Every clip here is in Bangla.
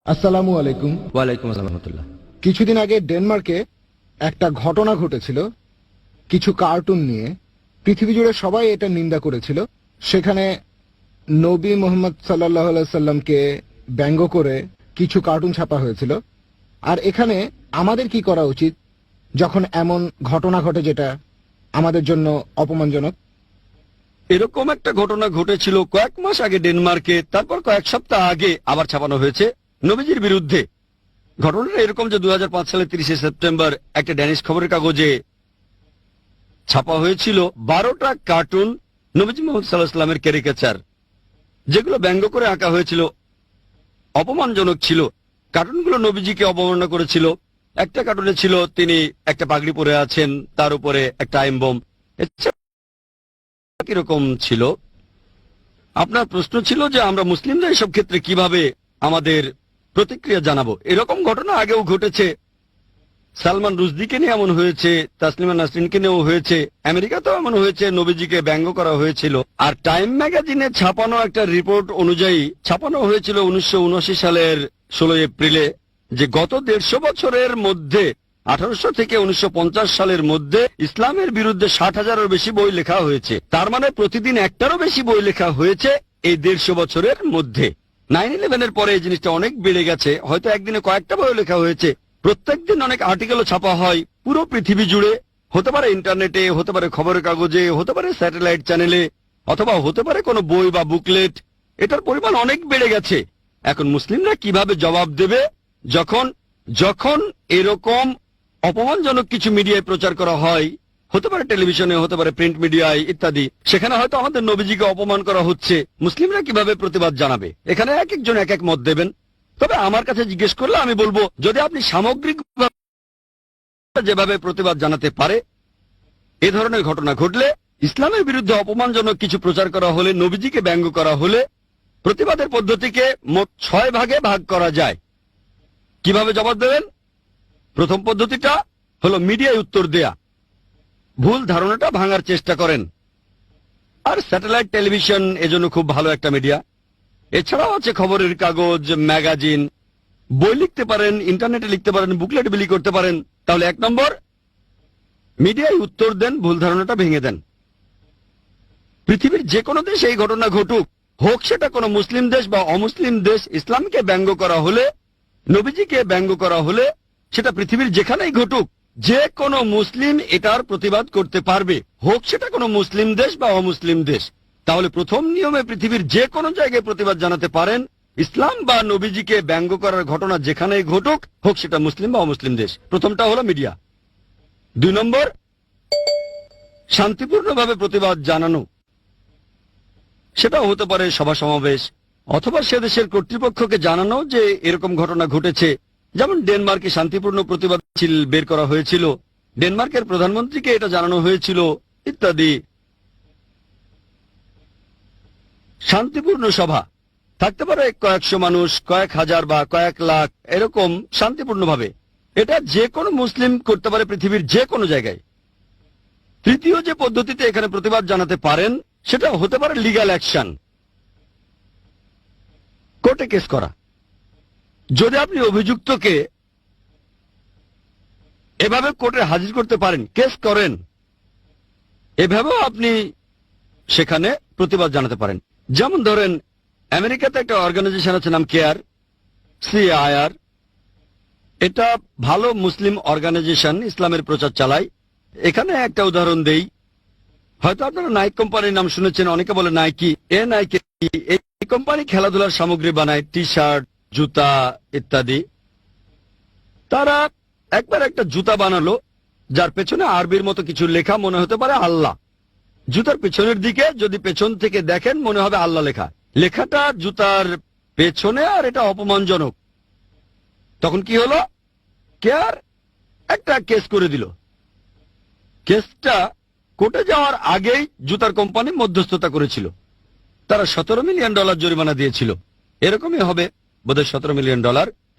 আসসালামু আলাইকুম। ওয়ালাইকুম আসসালাম রহমতুল্লাহ। কিছুদিন আগে ডেনমার্কে একটা ঘটনা ঘটেছিল কিছু কার্টুন নিয়ে। পৃথিবী জুড়ে সবাই এটা নিন্দা করেছিল। সেখানে নবী মোহাম্মদ সাল্লাল্লাহু আলাইহি সাল্লামকে ব্যঙ্গ করে কিছু কার্টুন ছাপা হয়েছিল। আর এখানে আমাদের কি করা উচিত যখন এমন ঘটনা ঘটে যেটা আমাদের জন্য অপমানজনক? এরকম একটা ঘটনা ঘটেছিল কয়েক মাস আগে ডেনমার্কে, তারপর কয়েক সপ্তাহ আগে আবার ছাপানো হয়েছে নবীজির বিরুদ্ধে। ঘটনাটা এরকম যে 2005 সালের 30শে সেপ্টেম্বর একটা ড্যানিশ খবরের কাগজে ছাপা হয়েছিল 12টা কার্টুন নবীজি মোহাম্মদ সাল্লাল্লাহু আলাইহি ওয়াসাল্লামের ক্যারিকেচার, যেগুলো ব্যঙ্গ করে আঁকা হয়েছিল, অপমানজনক ছিল। কার্টুনগুলো নবীজিকে অবমাননা করেছিল। একটা কার্টুনে ছিল তিনি একটা পাগড়ি পরে আছেন, তার উপরে একটা টাইম বোম। কিরকম ছিল? আপনার প্রশ্ন ছিল যে আমরা মুসলিমরা এসব ক্ষেত্রে কিভাবে আমাদের প্রতিক্রিয়া জানাবো। এরকম ঘটনা আগেও ঘটেছে। সালমান রুশদিকে নিয়ে এমন হয়েছে, তাসলিমা নাসরিনকে নিয়েও হয়েছে, আমেরিকাতেও এমন হয়েছে, নবীজিকে ব্যঙ্গ করা হয়েছিল। আর টাইম ম্যাগাজিনে ছাপানো একটা রিপোর্ট অনুযায়ী ছাপানো হয়েছিল 1979 সালের 16 এপ্রিলে যে গত 150 বছরের মধ্যে 1800 থেকে 1950 সালের মধ্যে ইসলামের বিরুদ্ধে 60,000-এর বেশি বই লেখা হয়েছে। তার মানে প্রতিদিন একটারও বেশি বই লেখা হয়েছে এই 150 বছরের মধ্যে। 9/11-এর পরে এই জিনিসটা অনেক বেড়ে গেছে। হয়তো একদিনে কয়েকটা বই লেখা হয়েছে। প্রত্যেকদিন অনেক আর্টিকেলও ছাপা হয় পুরো পৃথিবী জুড়ে। হতে পারে ইন্টারনেটে, হতে পারে খবরের কাগজে, হতে পারে স্যাটেলাইট চ্যানেলে, অথবা হতে পারে কোনো বই বা বুকলেট। এটার পরিমাণ অনেক বেড়ে গেছে। এখন মুসলিমরা কিভাবে জবাব দেবে যখন যখন এরকম অপমানজনক কিছু মিডিয়ায় প্রচার করা হয়? হতে পারে টেলিভিশনে, হতে পারে প্রিন্ট মিডিয়ায় ইত্যাদি। সেখানে হয়তো আমাদের নবীজিকে অপমান করা হচ্ছে। মুসলিমরা কিভাবে প্রতিবাদ জানাবে? এখানে এক একজন এক এক মত দেবেন। তবে আমার কাছে জিজ্ঞেস করলে আমি বলবো, যদি আপনি সামগ্রিক যেভাবে প্রতিবাদ জানাতে পারে, এ ধরনের ঘটনা ঘটলে, ইসলামের বিরুদ্ধে অপমানজনক কিছু প্রচার করা হলে, নবীজিকে ব্যঙ্গ করা হলে, প্রতিবাদের পদ্ধতিকে মোট 6 ভাগে ভাগ করা যায়। কিভাবে জবাব দেবেন? প্রথম পদ্ধতিটা হলো মিডিয়ায় উত্তর দেয়া। ভুল ধারণাটা ভাঙার চেষ্টা করেন। আর স্যাটেলাইট টেলিভিশন এজন্য খুব ভালো একটা মিডিয়া। এছাড়াও আছে খবরের কাগজ, ম্যাগাজিন, বই লিখতে পারেন, ইন্টারনেটে লিখতে পারেন, বুকলেট বিলি করতে পারেন। তাহলে 1 নম্বর, মিডিয়ায় উত্তর দেন, ভুল ধারণাটা ভেঙে দেন। পৃথিবীর যে কোনো দেশে এই ঘটনা ঘটুক, হোক সেটা কোনো মুসলিম দেশ বা অমুসলিম দেশ, ইসলামকে ব্যঙ্গ করা হলে, নবীজিকে ব্যঙ্গ করা হলে, সেটা পৃথিবীর যেখানেই ঘটুক, যে কোনো মুসলিম এটার প্রতিবাদ করতে পারবে, হোক সেটা কোনো মুসলিম দেশ বা অমুসলিম দেশ। তাহলে প্রথম নিয়মে পৃথিবীর যে কোনো জায়গায় প্রতিবাদ জানাতে পারেন। ইসলাম বা নবীজিকে ব্যঙ্গ করার ঘটনা যেখানেই ঘটুক, হোক সেটা মুসলিম বা অমুসলিম দেশ। প্রথমটা হলো মিডিয়া। 2 নম্বর, শান্তিপূর্ণভাবে প্রতিবাদ জানানো। সেটাও হতে পারে সভা সমাবেশ, অথবা সে দেশের কর্তৃপক্ষকে জানানো যে এরকম ঘটনা ঘটেছে। যেমন ডেনমার্কে শান্তিপূর্ণ প্রতিবাদ মিছিল বের করা হয়েছিল, ডেনমার্কের প্রধানমন্ত্রীকে এটা জানানো হয়েছিল ইত্যাদি। শান্তিপূর্ণ সভা থাকতে পারে, কয়েকশো মানুষ, কয়েক হাজার বা কয়েক লাখ, এরকম শান্তিপূর্ণভাবে। এটা যে কোনো মুসলিম করতে পারে পৃথিবীর যে কোনো জায়গায়। তৃতীয় যে পদ্ধতিতে এখানে প্রতিবাদ জানাতে পারেন, সেটা হতে পারে লিগ্যাল অ্যাকশন, কোর্টে কেস করা। যদি আপনি অভিযুক্তকে এভাবে কোর্টে হাজির করতে পারেন, কেস করেন, এভাবেও আপনি সেখানে প্রতিবাদ জানাতে পারেন। যেমন ধরেন, আমেরিকাতে একটা অর্গানাইজেশন আছে, নাম কেয়ার, CAIR। এটা ভালো মুসলিম অর্গানাইজেশন, ইসলামের প্রচার চালায়। এখানে একটা উদাহরণ দেই। হয়তো আপনারা নাইক কোম্পানির নাম শুনেছেন, অনেকে বলে নাইকি। নাইকি এই কোম্পানি খেলাধুলার সামগ্রী বানায়, টি শার্ট, জুতা ইত্যাদি। তারা একবার একটা জুতা বানালো যার পেছনে আরবির মতো কিছু লেখা, মনে হতে পারে আল্লাহ। জুতার পেছনের দিকে যদি পেছন থেকে দেখেন, মনে হবে আল্লাহ লেখা। লেখাটা জুতার পেছনে, আর এটা অপমানজনক। তখন কি হলো? কেয়ার একটা কেস করে দিল। কেসটা কোর্টে যাওয়ার আগেই জুতার কোম্পানি মধ্যস্থতা করেছিল। তারা $17 মিলিয়ন জরিমানা দিয়েছিল। এরকমই হবে বোধহয় $17 মিলিয়ন।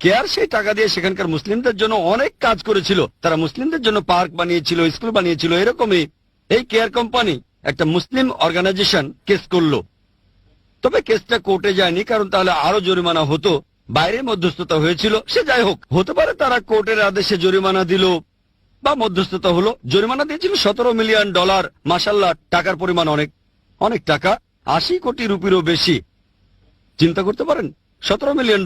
কেয়ার সেই টাকা দিয়ে সেখানকার মুসলিমদের জন্য অনেক কাজ করেছিল। তারা মুসলিমদের জন্য পার্ক বানিয়েছিল, স্কুল বানিয়েছিল। এরকমই এই কেয়ার কোম্পানি একটা মুসলিম অর্গানাইজেশন কেস করলো। তবে কেসটা কোর্টে যায়নি, কারণ তাহলে আরো জরিমানা হতো। বাইরে মধ্যস্থতা হয়েছিল, সে যাই হোক, হতে পারে তারা কোর্টের আদেশে জরিমানা দিল বা মধ্যস্থতা হলো, জরিমানা দিয়েছিল $17 মিলিয়ন। মাশাল্লাহ, টাকার পরিমাণ অনেক অনেক টাকা, 80 কোটি রুপিরও বেশি। চিন্তা করতে পারেন, $17 মিলিয়ন।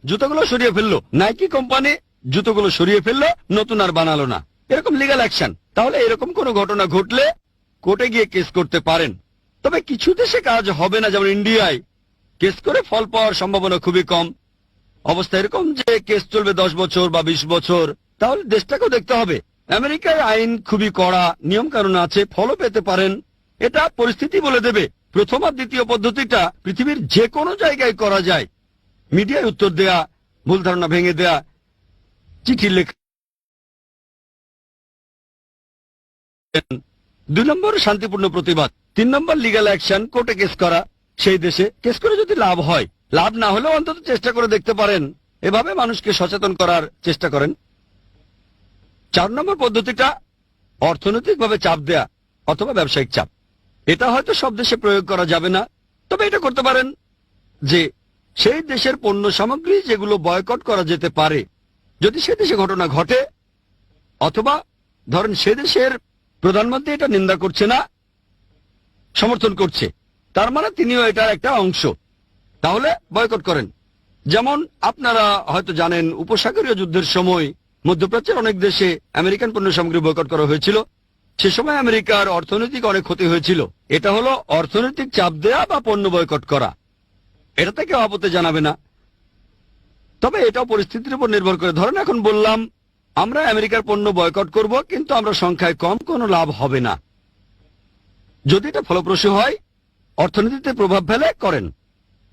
জুতোগুলো সরিয়ে ফেললো, নাইকি কোম্পানি জুতোগুলো সরিয়ে ফেললো, নতুন আর বানালো না। এরকম লিগ্যাল অ্যাকশন। তাহলে এরকম কোন ঘটনা ঘটলে কোর্টে গিয়ে কেস করতে পারেন। তবে কিছু দেশে কাজ হবে না, যেমন ইন্ডিয়ায় কেস করে ফল পাওয়ার সম্ভাবনা খুবই কম। অবস্থা এরকম যে কেস চলবে 10 বছর বা 20 বছর, তাহলে দেশটাকেও দেখতে হবে। আমেরিকায় আইন খুবই কড়া, নিয়ম কানুন আছে, ফলও পেতে পারেন। এটা পরিস্থিতি বলে দেবে। প্রথম আর দ্বিতীয় পদ্ধতিটা পৃথিবীর যে কোনো জায়গায় করা যায়। মিডিয়ায় উত্তর দেয়া, ভুল ধারণা ভেঙে দেয়া, চিঠি লেখা। 2 নম্বর শান্তিপূর্ণ প্রতিবাদ। 3 নম্বর লিগ্যাল অ্যাকশন, কোর্টে কেস করা। সেই দেশে কেস করে যদি লাভ হয়, লাভ না হলেও অন্তত চেষ্টা করে দেখতে পারেন। এভাবে মানুষকে সচেতন করার চেষ্টা করেন। 4 নম্বর পদ্ধতিটা অর্থনৈতিকভাবে চাপ দেয়া অথবা ব্যবসায়িক চাপ। এটা হয়তো সব দেশে প্রয়োগ করা যাবে না, তবে এটা করতে পারেন যে সেই দেশের পণ্য সামগ্রী যেগুলো বয়কট করা যেতে পারে, যদি সে দেশে ঘটনা ঘটে, অথবা ধরেন সে দেশের প্রধানমন্ত্রী এটা নিন্দা করছে না, সমর্থন করছে, তার মানে তিনিও এটার একটা অংশ, তাহলে বয়কট করেন। যেমন আপনারা হয়তো জানেন, উপসাগরীয় যুদ্ধের সময় মধ্যপ্রাচ্যের অনেক দেশে আমেরিকান পণ্য সামগ্রী বয়কট করা হয়েছিল। সে সময় আমেরিকার অর্থনৈতিক অনেক ক্ষতি হয়েছিল। এটা হলো অর্থনৈতিক চাপ দেয়া বা পণ্য বয়কট করা। এটাতে কেউ আপত্তি জানাবে না, তবে এটাও পরিস্থিতির উপর নির্ভর করে। ধরেন এখন বললাম আমরা আমেরিকার পণ্য বয়কট করব, কিন্তু আমরা সংখ্যায় কম, কোনো লাভ হবে না। যদি এটা ফলপ্রসূ হয়, অর্থনীতিতে প্রভাব ফেলে, করেন।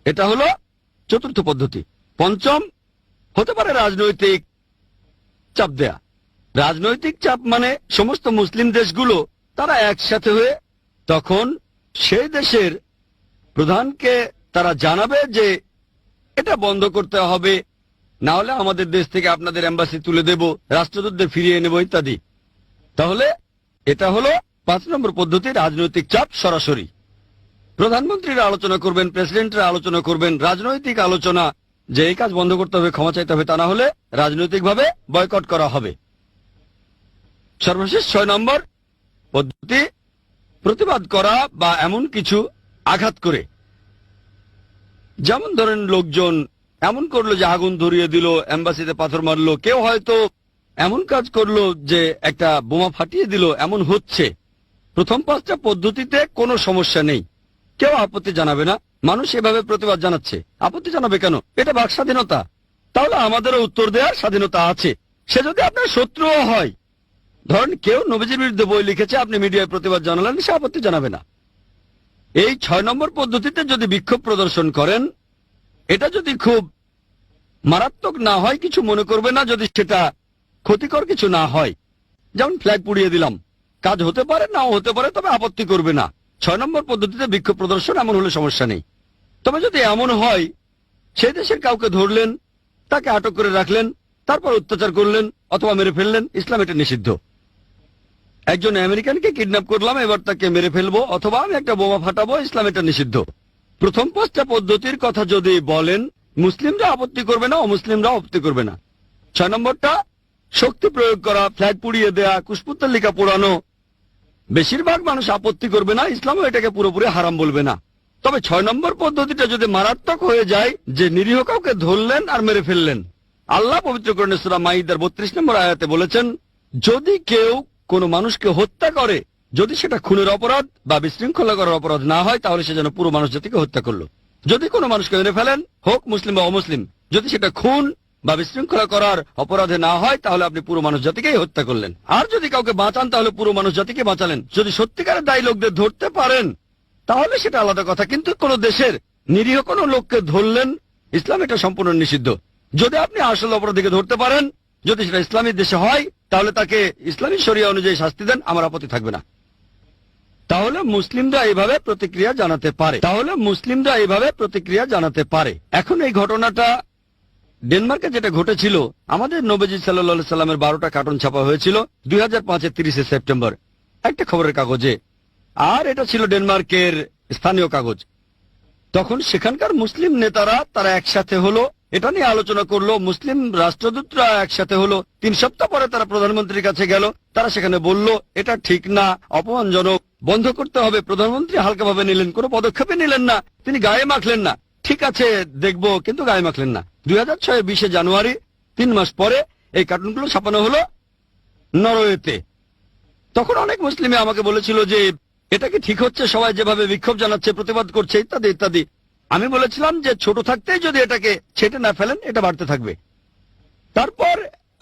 এটা হলো 4র্থ পদ্ধতি। 5ম হতে পারে রাজনৈতিক চাপ দেয়া। রাজনৈতিক চাপ মানে সমস্ত মুসলিম দেশগুলো তারা একসাথে হয়ে তখন সেই দেশের প্রধানকে তারা জানাবে যে এটা বন্ধ করতে হবে, না হলে আমাদের দেশ থেকে আপনাদের এম্বাসি তুলে দেব, রাষ্ট্রদূতদের ফিরিয়ে নেব ইত্যাদি। তাহলে এটা হলো 5 নম্বর পদ্ধতি, রাজনৈতিক চাপ সরাসরি। প্রধানমন্ত্রীরা আলোচনা করবেন, প্রেসিডেন্টরা আলোচনা করবেন, রাজনৈতিক আলোচনা যে এই কাজ বন্ধ করতে হবে, ক্ষমা চাইতে হবে, তা না হলে রাজনৈতিকভাবে বয়কট করা হবে। সর্বশেষ 6 নম্বর পদ্ধতি, প্রতিবাদ করা বা এমন কিছু আঘাত করে। যেমন ধরেন লোকজন এমন করলো যে আগুন ধরিয়ে দিল, এম্বাসিতে পাথর মারলো, কেউ হয়তো এমন কাজ করলো যে একটা বোমা ফাটিয়ে দিল, এমন হচ্ছে। প্রথম 5টা পদ্ধতিতে কোনো সমস্যা নেই, কেউ আপত্তি জানাবে না। মানুষ এভাবে প্রতিবাদ জানাচ্ছে, আপত্তি জানাবে কেন? এটা বাক স্বাধীনতা। তাহলে আমাদেরও উত্তর দেওয়ার স্বাধীনতা আছে। সে যদি আপনার শত্রুও হয়, ধরেন কেউ নবীজির বিরুদ্ধে বই লিখেছে, আপনি মিডিয়ায় প্রতিবাদ জানালেন, সে আপত্তি জানাবে না। এই 6 নম্বর পদ্ধতিতে যদি বিক্ষোভ প্রদর্শন করেন, এটা যদি খুব মারাত্মক না হয়, কিছু মনে করবে না, যদি সেটা ক্ষতিকর কিছু না হয়, যেমন ফ্ল্যাগ পুড়িয়ে দিলাম, কাজ হতে পারে নাও হতে পারে, তবে আপত্তি করবে না। 6 নম্বর পদ্ধতিতে বিক্ষোভ প্রদর্শন এমন হলে সমস্যা নেই। তবে যদি এমন হয় সেই দেশের কাউকে ধরলেন, তাকে আটক করে রাখলেন, তারপর অত্যাচার করলেন অথবা মেরে ফেললেন, ইসলাম এটা নিষিদ্ধ। একজন আমেরিকানকে কিডন্যাপ করলাম, এবার তাকে মেরে ফেলবো অথবা আমি একটা বোমা ফাটাবো, ইসলাম এটা নিষিদ্ধ। প্রথম 5টা পদ্ধতির কথা যদি বলেন, মুসলিমরা আপত্তি করবে না, অমুসলিমরা আপত্তি করবে না। 6 নম্বরটা শক্তি প্রয়োগ করা, ফ্ল্যাগ পুড়িয়ে দেয়া, কুশপুত্তলিকা পোড়ানো, বেশিরভাগ মানুষ আপত্তি করবে না, ইসলামও এটাকে পুরোপুরি হারাম বলবে না। তবে 6 নম্বর পদ্ধতিটা যদি মারাত্মক হয়ে যায়, যে নিরীহ কাউকে ধরলেন আর মেরে ফেললেন, আল্লাহ পবিত্র কোরআনে সূরা মাইদার 32 নম্বর আয়াতে বলেছেন, যদি কেউ কোনো মানুষকে হত্যা করে, যদি সেটা খুনের অপরাধ বা বিশৃঙ্খলা করার অপরাধ না হয়, তাহলে সে যেন পুরো মানুষ জাতিকে হত্যা করলো। যদি কোনো মানুষকে মেরে ফেলেন, হোক মুসলিম বা অমুসলিম, যদি সেটা খুন বা বিশৃঙ্খলা করার অপরাধে না হয়, তাহলে আপনি পুরো মানুষ জাতিকেই হত্যা করলেন। আর যদি কাউকে বাঁচান, তাহলে পুরো মানুষ জাতিকে বাঁচালেন। যদি সত্যিকারের দায়ী লোকদের ধরতে পারেন, তাহলে সেটা আলাদা কথা, কিন্তু কোন দেশের নিরীহ কোনো লোককে ধরলেন, ইসলাম এটা সম্পূর্ণ নিষিদ্ধ। যদি আপনি আসল অপরাধীকে ধরতে পারেন, যদি সেটা ইসলামী দেশে হয়, তাহলে তাকে ইসলামী শরিয়া অনুযায়ী শাস্তি দেন, আমার আপত্তি থাকবে না। তাহলে মুসলিমরা এইভাবে প্রতিক্রিয়া জানাতে পারে। এখন এই ঘটনাটা ডেনমার্কে যেটা ঘটেছিল, আমাদের নবীজি সাল্লাল্লাহু সাল্লামের 12টা কার্টুন ছাপা হয়েছিল 2005-এর 30শে সেপ্টেম্বর একটা খবরের কাগজে, আর এটা ছিল ডেনমার্কের স্থানীয় কাগজ। তখন সেখানকার মুসলিম নেতারা তারা একসাথে হলো, এটা নিয়ে আলোচনা করলো, মুসলিম রাষ্ট্রদূতরা একসাথে হলো, 3 সপ্তাহ পরে তারা প্রধানমন্ত্রীর কাছে গেল, তারা সেখানে বলল এটা ঠিক না, অপমানজনক, বন্ধ করতে হবে। প্রধানমন্ত্রী হালকাভাবে নিলেন, কোনো পদক্ষেপই নিলেন না, তিনি গায়ে মাখলেন না, ঠিক আছে দেখব, কিন্তু গায়ে মাখলেন না। 2006 20 জানুয়ারি, 3 মাস পরে এই কার্টুনগুলো ছাপানো হলো নরওয়েতে। তখন অনেক মুসলিমে আমাকে বলেছিল যে এটা কি ঠিক হচ্ছে, সবাই যেভাবে বিক্ষোভ জানাচ্ছে, প্রতিবাদ করছে, ইত্যাদি ইত্যাদি। আমি বলেছিলাম যে ছোট থাকতেই যদি এটাকে ছেটে না ফেলেন, এটা বাড়তে থাকবে। তারপর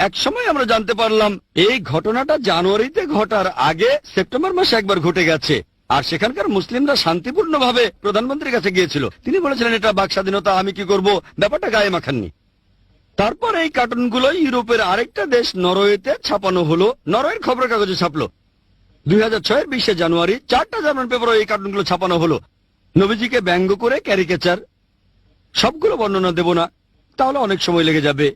এক সময় আমরা জানতে পারলাম এই ঘটনাটা জানুয়ারিতে ঘটার আগে সেপ্টেম্বর মাসে একবার ঘটে গেছে, আর সেখানকার মুসলিমরা শান্তিপূর্ণভাবে প্রধানমন্ত্রীর কাছে গিয়েছিল। তিনি বলেছিলেন এটা বাক স্বাধীনতা, আমি কি করব, ব্যাপারটা গায়ে মাখাননি। তারপর এই কার্টুনগুলো ইউরোপের আরেকটা দেশ নরওয়েতে ছাপানো হলো, নরওয়ের খবরের কাগজে ছাপলো। 2006 20 জানুয়ারি 4টা জার্মান পেপারে এই কার্টুনগুলো ছাপানো হলো। নবীজিকে ব্যঙ্গ করে ক্যারিকেচার, সবগুলো বর্ণনা দেব না, তাহলে অনেক সময় লেগে যাবে।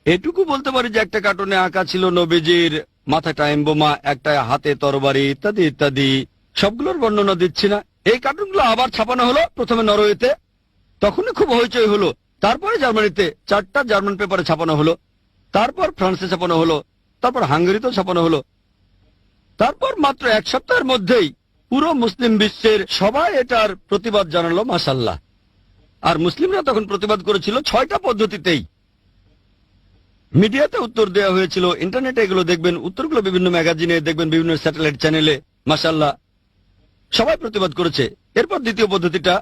এটুকু বলতে পারি যে একটা কার্টুনে আঁকা ছিল নবীজির মাথায় টাইম বোমা, একটা হাতে তরবারি, ইত্যাদি ইত্যাদি। সবগুলোর বর্ণনা দিচ্ছি না। এই কার্টুনগুলো আবার ছাপানো হলো, প্রথমে নরওয়েতে, তখনই খুব হইচই হলো। তারপরে জার্মানিতে 4টা জার্মান পেপারে ছাপানো হলো, তারপর ফ্রান্সে ছাপানো হলো, তারপর হাঙ্গেরিতেও ছাপানো হলো। তারপর মাত্র 1 সপ্তাহের মধ্যেই পুরো মুসলিম বিশ্বের সবাই এটার প্রতিবাদ জানালো, মাশাআল্লাহ। আর মুসলিমরা তখন প্রতিবাদ করেছিল 6টা পদ্ধতিতেই। মিডিয়াতে উত্তর দেওয়া হয়েছিল, ইন্টারনেটে এগুলো দেখবেন, উত্তরগুলো বিভিন্ন ম্যাগাজিনে দেখবেন, বিভিন্ন স্যাটেলাইট চ্যানেলে, মাশাআল্লাহ সবাই প্রতিবাদ করেছে। এরপর দ্বিতীয় পদ্ধতিটা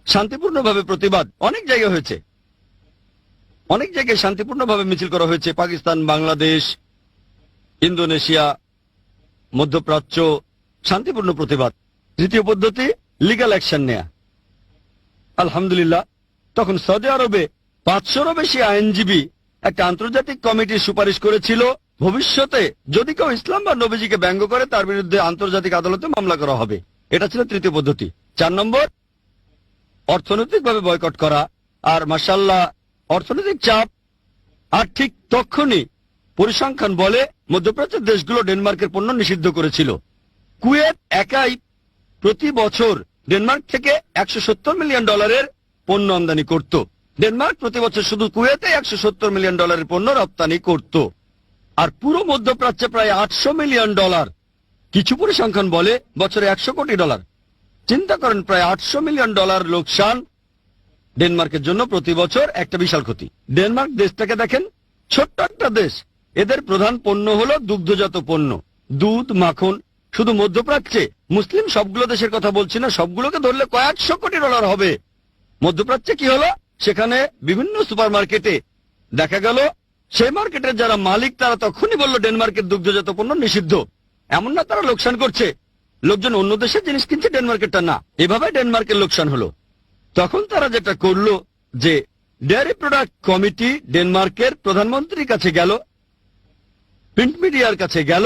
শান্তিপূর্ণভাবে প্রতিবাদ, অনেক জায়গায় হয়েছে, অনেক জায়গায় শান্তিপূর্ণভাবে মিছিল করা হয়েছে, পাকিস্তান, বাংলাদেশ, ইন্দোনেশিয়া, মধ্যপ্রাচ্য, শান্তিপূর্ণ প্রতিবাদ। তৃতীয় পদ্ধতি লিগ্যাল অ্যাকশন নেয়া। আলহামদুলিল্লাহ তখন সৌদি আরবে 500-রও বেশি আইনজীবী একটা আন্তর্জাতিক কমিটির সুপারিশ করেছিল, ভবিষ্যতে যদি কেউ ইসলাম বা নবীজিকে ব্যঙ্গ করে তার বিরুদ্ধে আন্তর্জাতিক আদালতে মামলা করা হবে। এটা ছিল তৃতীয় পদ্ধতি। 4 নম্বর অর্থনৈতিকভাবে বয়কট করা। আর মাশাআল্লাহ অর্থনৈতিক চাপ, আর ঠিক তখনই পরিসংখ্যান বলে মধ্যপ্রাচ্যের দেশগুলো ডেনমার্কের পণ্য নিষিদ্ধ করেছিল। কুয়েত একাই প্রতি বছর ডেনমার্ক থেকে $170 মিলিয়ন পণ্য আমদানি করত। ডেনমার্ক প্রতি বছর শুধু কুয়েতে $170 মিলিয়ন পণ্য রপ্তানি করত, আর পুরো মধ্যপ্রাচ্যে প্রায় $800 মিলিয়ন। কিছু পরিসংখ্যান বলে বছরে $100 কোটি। চিন্তা করেন, প্রায় $800 মিলিয়ন লোকসান ডেনমার্কের জন্য প্রতি বছর, একটা বিশাল ক্ষতি। ডেনমার্ক দেশটাকে দেখেন, ছোট্ট একটা দেশ, এদের প্রধান পণ্য হলো দুগ্ধজাত পণ্য, দুধ, মাখন। শুধু মধ্যপ্রাচ্যে, মুসলিম সবগুলো দেশের কথা বলছি না, সবগুলোকে ধরলে কয়েকশো কোটি ডলার হবে। মধ্যপ্রাচ্যে কি হলো, সেখানে বিভিন্ন সুপারমার্কেটে দেখা গেল সেই মার্কেটের যারা মালিক তারা তখনই বলল ডেনমার্কের দুগ্ধজাত পণ্য নিষিদ্ধ। এমন না তারা লোকসান করছে, লোকজন অন্য দেশের জিনিস কিনছে, ডেনমার্কেরটা না। এভাবে ডেনমার্কের লোকসান হলো। তখন তারা যেটা করলো যে ডেয়ারি প্রোডাক্ট কমিটি ডেনমার্কের প্রধানমন্ত্রীর কাছে গেল, প্রিন্ট মিডিয়ার কাছে গেল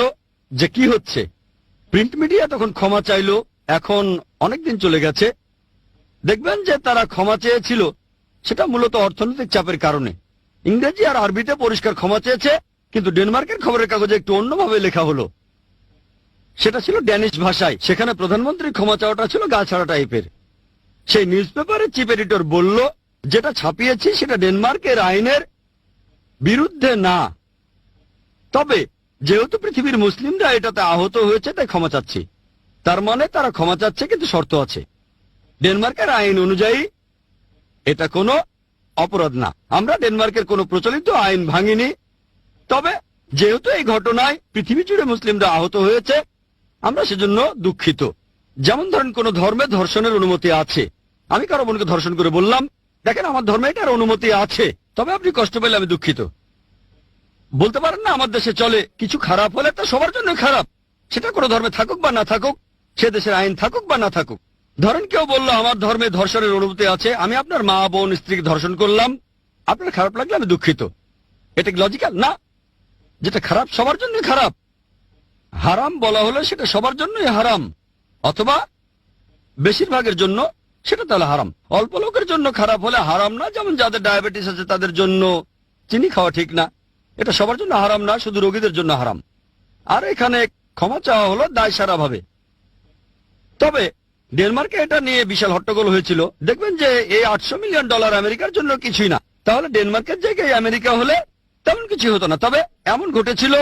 যে কি হচ্ছে। প্রিন্ট মিডিয়া তখন ক্ষমা চাইল। এখন অনেকদিন চলে গেছে, দেখবেন যে তারা ক্ষমা চেয়েছিল সেটা মূলত অর্থনৈতিক চাপের কারণে। ইংরেজি আর আরবিতে পরিষ্কার ক্ষমা চেয়েছে, কিন্তু ডেনমার্কের খবরের কাগজে একটু অন্যভাবে লেখা হলো, সেটা ছিল ড্যানিশ ভাষায়। সেখানে প্রধানমন্ত্রীর ক্ষমা চাওয়াটা ছিল গা ছাড়া টাইপের। সেই নিউজ পেপারের চিফ এডিটর বলল, যেটা ছাপিয়েছি সেটা ডেনমার্কের আইনের বিরুদ্ধে না, তবে যেহেতু পৃথিবীর মুসলিমরা এটাতে আহত হয়েছে তাই ক্ষমা চাচ্ছি। তার মানে তারা ক্ষমা চাচ্ছে, কিন্তু শর্ত আছে। ডেনমার্কের আইন অনুযায়ী এটা কোনো অপরাধ না। আমরা ডেনমার্কের কোনো প্রচলিত আইন ভাঙিনি, তবে যেহেতু এই ঘটনায় পৃথিবী জুড়ে মুসলিমরা আহত হয়েছে, আমরা সেজন্য দুঃখিত। যেমন ধরেন, কোন ধর্মে ধর্ষণের অনুমতি আছে। আমি কারো বোনকে ধর্ষণ করে বললাম, দেখেন আমার ধর্মে এটার অনুমতি আছে, তবে আপনি কষ্ট পেলে আমি দুঃখিত। বলতে পারেন না আমার দেশে চলে, কিছু খারাপ হলে তা সবার জন্য খারাপ, সেটা কোনো ধর্মে থাকুক বা না থাকুক, সে দেশের আইন থাকুক বা না থাকুক। ধরেন কেউ বললো আমার ধর্মে ধর্ষণের অনুমতি আছে, আমি আপনার মা, বোন, স্ত্রীকে ধর্ষণ করলাম, আপনার খারাপ লাগলে আমি দুঃখিত। এটা কি লজিক্যাল? না। যেটা খারাপ সবার জন্য খারাপ। হারাম বলা হলে সেটা সবার জন্যই হারাম, অথবা বেশিরভাগের জন্য সেটা তাহলে হারাম। অল্প লোকের জন্য খারাপ হলে হারাম না, যেমন যাদের ডায়াবেটিস আছে তাদের জন্য চিনি খাওয়া ঠিক না, এটা সবার জন্য হারাম না, শুধু রোগীদের জন্য হারাম। আর এখানে ক্ষমা চাওয়া হলো দায় সারা ভাবে। তবে ডেনমার্কে এটা নিয়ে বিশাল হট্টগোল হয়েছিল। দেখবেন যে এই $800 মিলিয়ন আমেরিকার জন্য কিছুই না, তাহলে ডেনমার্কের জায়গায় আমেরিকা হলে তেমন কিছু হতো না। তবে এমন ঘটেছিল,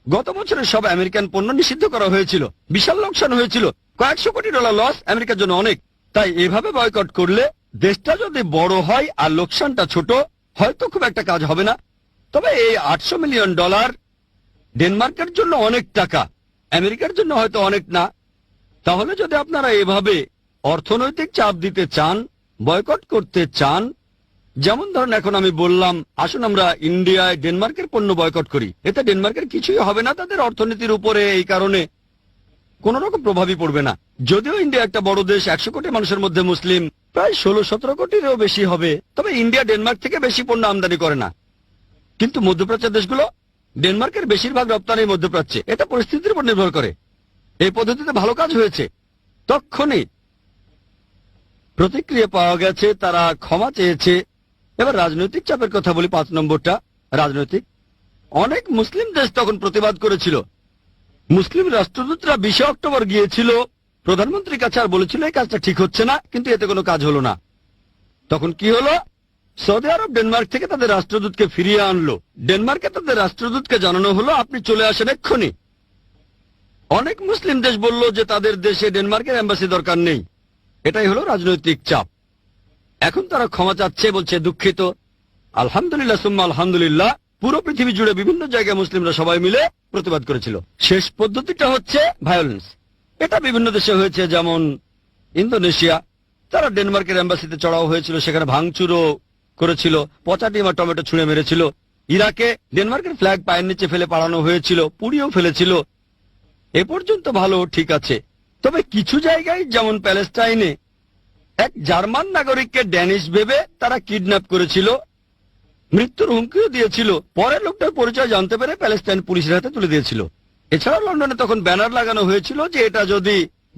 গত বছরে সব আমেরিকান পণ্য নিষিদ্ধ করা হয়েছিল, বিশাল লোকসান হয়েছিল, কয়েকশো কোটি ডলার লস আমেরিকার জন্য অনেক। তাই এভাবে বয়কট করলে দেশটা যদি বড় হয় আর লোকসানটা ছোট, হয়তো খুব একটা কাজ হবে না। তবে এই $800 মিলিয়ন ডেনমার্কের জন্য অনেক টাকা, আমেরিকার জন্য হয়তো অনেক না। তাহলে যদি আপনারা এভাবে অর্থনৈতিক চাপ দিতে চান, বয়কট করতে চান, যেমন ধরেন এখন আমি বললাম আসুন আমরা ইন্ডিয়ায় ডেনমার্কের পণ্য বয়কট করি, এতে ডেনমার্কের কিছুই হবে না, তাদের অর্থনীতির উপরে এই কারণে কোন রকম প্রভাবই পড়বে না। যদিও ইন্ডিয়া একটা বড় দেশ, 100 কোটি মানুষের মধ্যে মুসলিম প্রায় 16-17 কোটিরও বেশি হবে, তবে ইন্ডিয়া ডেনমার্ক থেকে বেশি পণ্য আমদানি করে না। কিন্তু মধ্যপ্রাচ্যের দেশগুলো ডেনমার্কের বেশিরভাগ রপ্তানি মধ্যপ্রাচ্যে, এটা পরিস্থিতির উপর নির্ভর করে। এই পদ্ধতিতে ভালো কাজ হয়েছে, তক্ষণই প্রতিক্রিয়া পাওয়া গেছে, তারা ক্ষমা চেয়েছে। এবার রাজনৈতিক চাপের কথা বলি, 5 নম্বরটা রাজনৈতিক। অনেক মুসলিম দেশ তখন প্রতিবাদ করেছিল। মুসলিম রাষ্ট্রদূতরা 20 অক্টোবর গিয়েছিল প্রধানমন্ত্রীর কাছে আর বলেছিল এই কাজটা ঠিক হচ্ছে না, কিন্তু এতে কোনো কাজ হলো না। তখন কি হলো, সৌদি আরব ডেনমার্ক থেকে তাদের রাষ্ট্রদূতকে ফিরিয়ে আনলো। ডেনমার্কে তাদের রাষ্ট্রদূতকে জানানো হলো আপনি চলে আসেন এক্ষুনি। অনেক মুসলিম দেশ বলল যে তাদের দেশে ডেনমার্কের এম্বাসি দরকার নেই। এটাই হলো রাজনৈতিক চাপ। এখন তারা ক্ষমা চাচ্ছে, বলছে দুঃখিত। আলহামদুলিল্লাহ সুম্মা আলহামদুলিল্লাহ, পুরো পৃথিবী জুড়ে বিভিন্ন জায়গায় মুসলিমরা সবাই মিলে প্রতিবাদ করেছিল। শেষ পদ্ধতিটা হচ্ছে ভায়োলেন্স। এটা বিভিন্ন দেশে হয়েছে, যেমন ইন্দোনেশিয়া, তারা ডেনমার্কের এম্বাসিতে চড়াও হয়েছিল, সেখানে ভাঙচুরও করেছিল, পচা ডিম আর টমেটো ছুঁড়ে মেরেছিল। ইরাকে ডেনমার্কের ফ্ল্যাগ পায়ের নিচে ফেলে পালানো হয়েছিল, পুড়িয়েও ফেলেছিল। এ পর্যন্ত ভালো, ঠিক আছে। তবে কিছু জায়গায়, যেমন প্যালেস্টাইনে, এক জার্মান নাগরিককে ড্যানিশ ভেবে তারা কিডন্যাপ করেছিল, মৃত্যুর হুমকিও দিয়েছিল। পরে লোকটার পরিচয় জানতে পেরে প্যালেস্টাইন পুলিশের হাতে তুলে দিয়েছিল। এছাড়া লন্ডনে তখন ব্যানার লাগানো হয়েছিল যে এটা যদি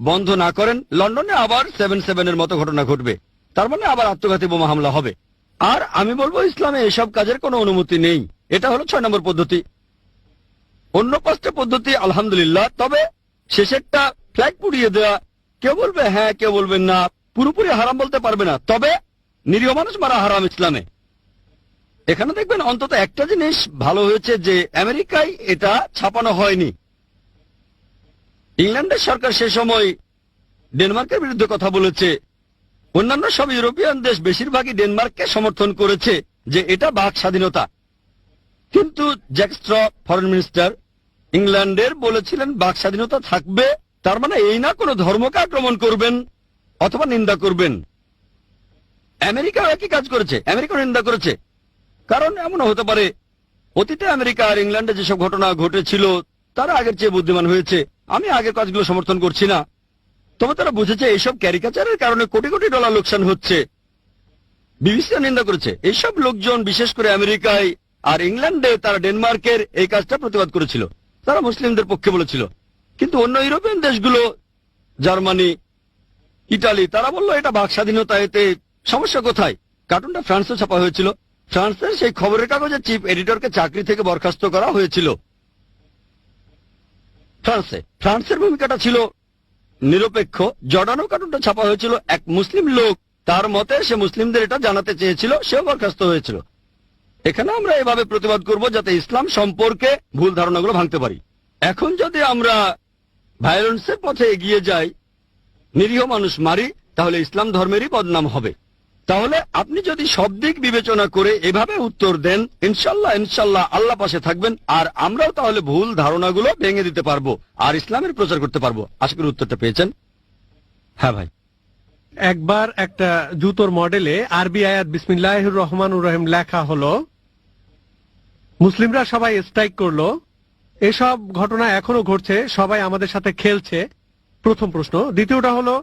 বন্ধ না করেন, লন্ডনে আবার 7/7 মতো ঘটনা ঘটবে, তার মানে আবার আত্মঘাতী বোমা হামলা হবে। আর আমি বলবো ইসলামে এসব কাজের কোনো অনুমতি নেই। এটা হলো 6 নম্বর পদ্ধতি। অন্য 5টা পদ্ধতি আলহামদুলিল্লাহ, তবে শেষেরটা ফ্ল্যাগ পুড়িয়ে দেওয়া, কেউ বলবে হ্যাঁ, কেউ বলবেন না, পুরোপুরি হারাম বলতে পারবে না, তবে নিরীহ মানুষ মারা হারাম ইসলামে। এখানে দেখবেন অন্তত একটা জিনিস ভালো হয়েছে, যে আমেরিকায় এটা ছাপানো হয়নি। ইংল্যান্ডের সরকার সে সময় ডেনমার্কের বিরুদ্ধে কথা বলেছে। অন্যান্য সব ইউরোপিয়ান দেশ বেশিরভাগই ডেনমার্ককে সমর্থন করেছে যে এটা বাক স্বাধীনতা। কিন্তু জ্যাক স্ট্র, ফরেন মিনিস্টার ইংল্যান্ডের, বলেছিলেন বাক স্বাধীনতা থাকবে, তার মানে এই না কোনো ধর্মকে আক্রমণ করবেন অথবা নিন্দা করবেন। আমেরিকাও একই কাজ করেছে, আমেরিকাও নিন্দা করেছে। কারণ এমনও হতে পারে অতীতে আমেরিকা আর ইংল্যান্ডে যেসব ঘটনা ঘটেছিল তারা আগের চেয়ে বুদ্ধিমান হয়েছে। আমি আগের কাজগুলো সমর্থন করছি না, তবে তারা বুঝেছে এইসব ক্যারিকাচারের কারণে কোটি কোটি ডলার লোকসান হচ্ছে। বিবিসি নিন্দা করেছে। এইসব লোকজন বিশেষ করে আমেরিকায় আর ইংল্যান্ডে, তারা ডেনমার্কের এই কাজটা প্রতিবাদ করেছিল, তারা মুসলিমদের পক্ষে বলেছিল। কিন্তু অন্য ইউরোপিয়ান দেশগুলো, জার্মানি, ইটালি, তারা বলল এটা বাক স্বাধীনতা, এতে সমস্যা কোথায়। কার্টুনটা ফ্রান্সে ছাপা হয়েছিল। ফ্রান্সের সেই খবরের কাগজের চিফ এডিটরকে চাকরি থেকে বরখাস্ত করা হয়েছিল। ফ্রান্সের ভূমিকাটা ছিল নিরপেক্ষ। জর্ডানও কার্টুনটা ছাপা হয়েছিল। এক মুসলিম লোক, তার মতে সে মুসলিমদের এটা জানাতে চেয়েছিল, সেও বরখাস্ত হয়েছিল। এখানে আমরা এভাবে প্রতিবাদ করব যাতে ইসলাম সম্পর্কে ভুল ধারণাগুলো ভাঙতে পারি। এখন যদি আমরা ভায়োলেন্সের পথে এগিয়ে যাই, নিরীহ মানুষ মারি, তাহলে ইসলাম ধর্মেরই বদনাম হবে। তাহলে আপনি যদি সব দিক বিবেচনা করে এভাবে উত্তর দেন, ইনশাল্লাহ ইনশাল্লাহ আল্লাহ পাশে থাকবেন, আর আমরাও তাহলে ভুল ধারণাগুলো ভেঙে দিতে পারবো আর ইসলামের প্রচার করতে পারবো। আশা করি উত্তরটা পেয়েছেন। হ্যাঁ ভাই। একবার একটা জুতোর মডেলে আরবি আয়াত বিসমিল্লাহির রহমানুর রহিম লেখা হলো, মুসলিমরা সবাই স্ট্রাইক করলো, এসব ঘটনা এখনো ঘটছে, সবাই আমাদের সাথে খেলছে। প্রথম প্রশ্ন। দ্বিতীয়টা হলো,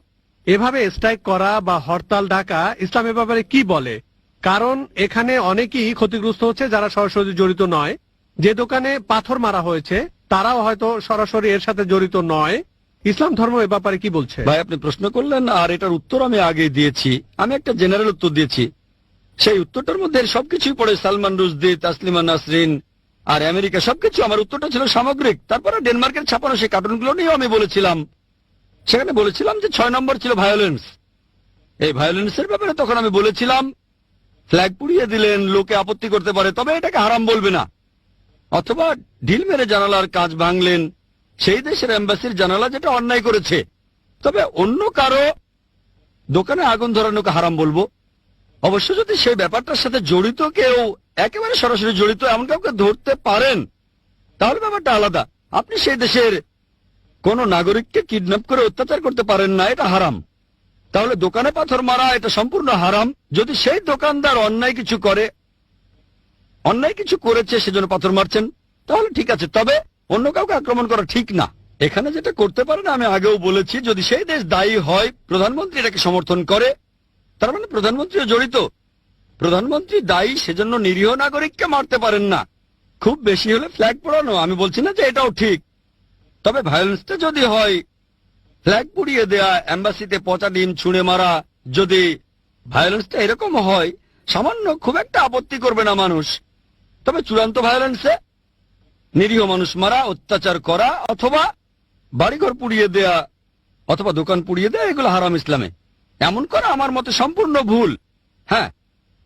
এভাবে স্ট্রাইক করা বা হরতাল ডাকা ইসলামের ব্যাপারে কি বলে? কারণ এখানে অনেকেই ক্ষতিগ্রস্ত হচ্ছে যারা সরাসরি জড়িত নয়। যে দোকানে পাথর মারা হয়েছে তারাও হয়তো সরাসরি এর সাথে জড়িত নয়। ইসলাম ধর্ম এ ব্যাপারে কি বলছে? ভাই আপনি প্রশ্ন করলেন আর এটার উত্তর আমি আগে দিয়েছি। আমি একটা জেনারেল উত্তর দিয়েছি। সেই উত্তরটার মধ্যে সবকিছুই পড়ে, সালমান রুশদি, তাসলিমা নাসরিন আর আমেরিকা, সবকিছু। আমার উত্তরটা ছিল সামগ্রিক। তারপরে ডেনমার্কের ছাপানো সেই কার্টুনগুলো নিয়েও আমি বলেছিলাম সেখানে বলেছিলাম যে 6 নম্বর ছিল ভায়োলেন্স। এই ভায়োলেন্সের ব্যাপারে তখন আমি বলেছিলাম ফ্ল্যাগ পুড়িয়ে দিলেন, লোকে আপত্তি করতে পারে, তবে এটাকে হারাম বলবে না। অথবা ঢিল মেরে জানালার কাঁচ ভাঙলেন, সেই দেশের এম্বাসির জানালা যেটা অন্যায় করেছে, তবে অন্য কারো দোকানে আগুন ধরানোকে হারাম বলবো। অবশ্য যদি সেই ব্যাপারটার সাথে জড়িত কেউ, একেবারে সরাসরি জড়িত এমন কাউকে ধরতে পারেন, তাহলে ব্যাপারটা আলাদা। আপনি সেই দেশের কোন নাগরিককে কিডন্যাপ করে অত্যাচার করতে পারেন না, এটা হারাম। তাহলে দোকানে পাথর মারা এটা সম্পূর্ণ হারাম। যদি সেই দোকানদার অন্যায় কিছু করেছে সেজন্য পাথর মারছেন, তাহলে ঠিক আছে, তবে অন্য কাউকে আক্রমণ করা ঠিক না। এখানে যেটা করতে পারেন, আমি আগেও বলেছি, যদি সেই দেশ দায়ী হয়, প্রধানমন্ত্রী এটাকে সমর্থন করে, তার মানে প্রধানমন্ত্রীও জড়িত। প্রধানমন্ত্রী দায়ী, সেজন্য নিরীহ নাগরিককে মারতে পারেন না। খুব বেশি হলে ফ্ল্যাগ পোড়ানো, আমি বলছি না যে এটাও ঠিক, তবে ভায়োলেন্সটা যদি হয় ফ্ল্যাগ পুড়িয়ে দেয়া, এম্বাসিতে পচা ডিম ছুঁড়ে মারা, যদি ভায়োলেন্সটা এরকম হয়, সামান্য খুব একটা আপত্তি করবে না মানুষ। তবে চূড়ান্ত ভায়োলেন্সে নিরীহ মানুষ মারা, অত্যাচার করা, অথবা বাড়িঘর পুড়িয়ে দেয়া, অথবা দোকান পুড়িয়ে দেয়া, এগুলো হারাম ইসলামে। এমন করা আমার মতে সম্পূর্ণ ভুল। হ্যাঁ,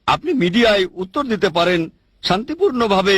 আপনি মিডিয়ায় উত্তর দিতে পারেন শান্তিপূর্ণভাবে।